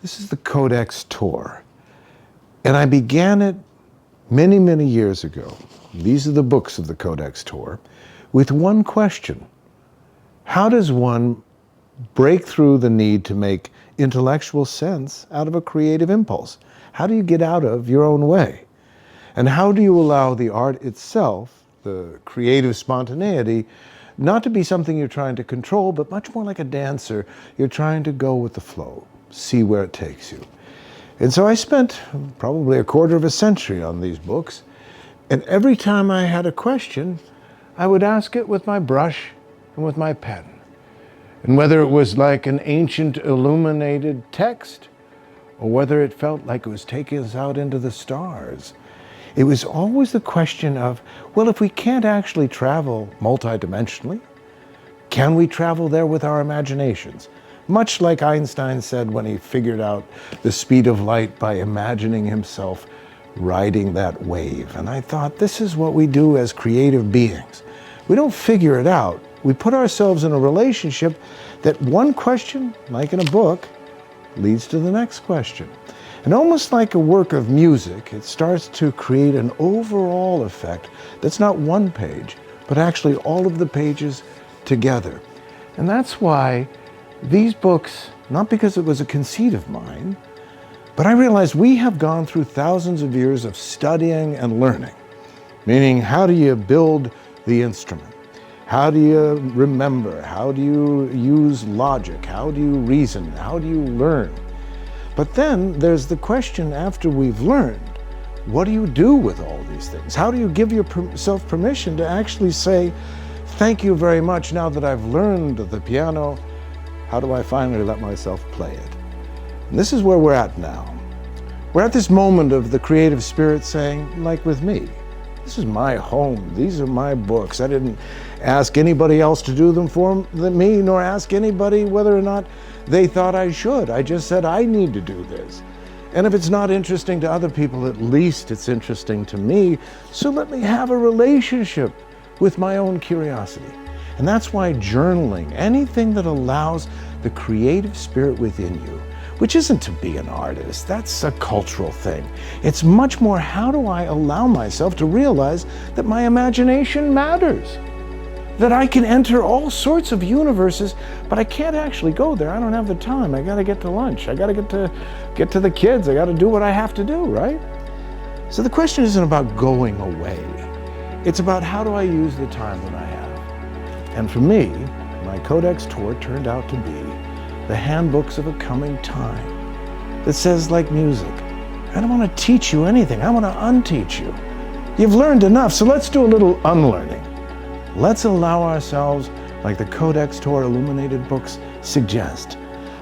This is the CODEX TOR. And I began it many, many years ago. These are the books of the CODEX TOR with one question. How does one break through the need to make intellectual sense out of a creative impulse? How do you get out of your own way? And how do you allow the art itself, the creative spontaneity, not to be something you're trying to control, but much more like a dancer. You're trying to go with the flow, see where it takes you. And so I spent probably a quarter of a century on these books, and every time I had a question, I would ask it with my brush and with my pen. And whether it was like an ancient illuminated text, or whether it felt like it was taking us out into the stars, it was always the question of, well, if we can't actually travel multidimensionally, can we travel there with our imaginations? Much like Einstein said when he figured out the speed of light by imagining himself riding that wave. And I thought, this is what we do as creative beings. We don't figure it out. We put ourselves in a relationship that one question, like in a book, leads to the next question. And almost like a work of music, it starts to create an overall effect that's not one page, but actually all of the pages together. And that's why these books, not because it was a conceit of mine, but I realized we have gone through thousands of years of studying and learning. Meaning, how do you build the instrument? How do you remember? How do you use logic? How do you reason? How do you learn? But then there's the question after we've learned, what do you do with all these things? How do you give yourself permission to actually say, thank you very much, now that I've learned the piano, how do I finally let myself play it? And this is where we're at now. We're at this moment of the creative spirit saying, like with me, this is my home, these are my books. I didn't ask anybody else to do them for me, nor ask anybody whether or not they thought I should. I just said, I need to do this. And if it's not interesting to other people, at least it's interesting to me. So let me have a relationship with my own curiosity. And that's why journaling, anything that allows the creative spirit within you, which isn't to be an artist, that's a cultural thing. It's much more, how do I allow myself to realize that my imagination matters? That I can enter all sorts of universes, but I can't actually go there. I don't have the time. I gotta get to lunch. I gotta get to the kids. I gotta do what I have to do, right? So the question isn't about going away. It's about, how do I use the time that I have? And for me, my CODEX TOR turned out to be the handbooks of a coming time that says, like music, I don't want to teach you anything. I want to unteach you. You've learned enough, so let's do a little unlearning. Let's allow ourselves, like the CODEX TOR illuminated books suggest,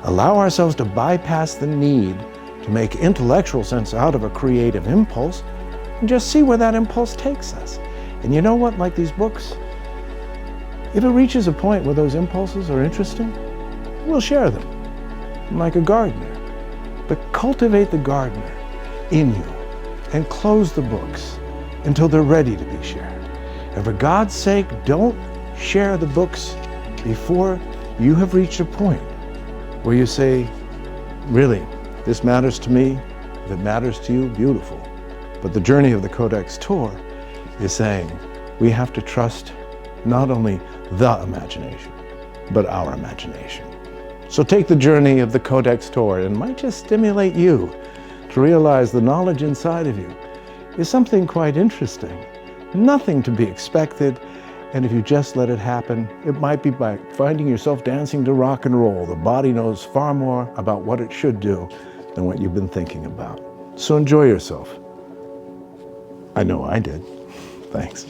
allow ourselves to bypass the need to make intellectual sense out of a creative impulse and just see where that impulse takes us. And you know what, like these books, if it reaches a point where those impulses are interesting, we'll share them, like a gardener. But cultivate the gardener in you and close the books until they're ready to be shared. And for God's sake, don't share the books before you have reached a point where you say, really, this matters to me. If it matters to you, beautiful. But the journey of the CODEX TOR is saying we have to trust not only the imagination, but our imagination. So take the journey of the CODEX TOR, and it might just stimulate you to realize the knowledge inside of you is something quite interesting. Nothing to be expected, and if you just let it happen, it might be by finding yourself dancing to rock and roll. The body knows far more about what it should do than what you've been thinking about. So enjoy yourself. I know I did. Thanks.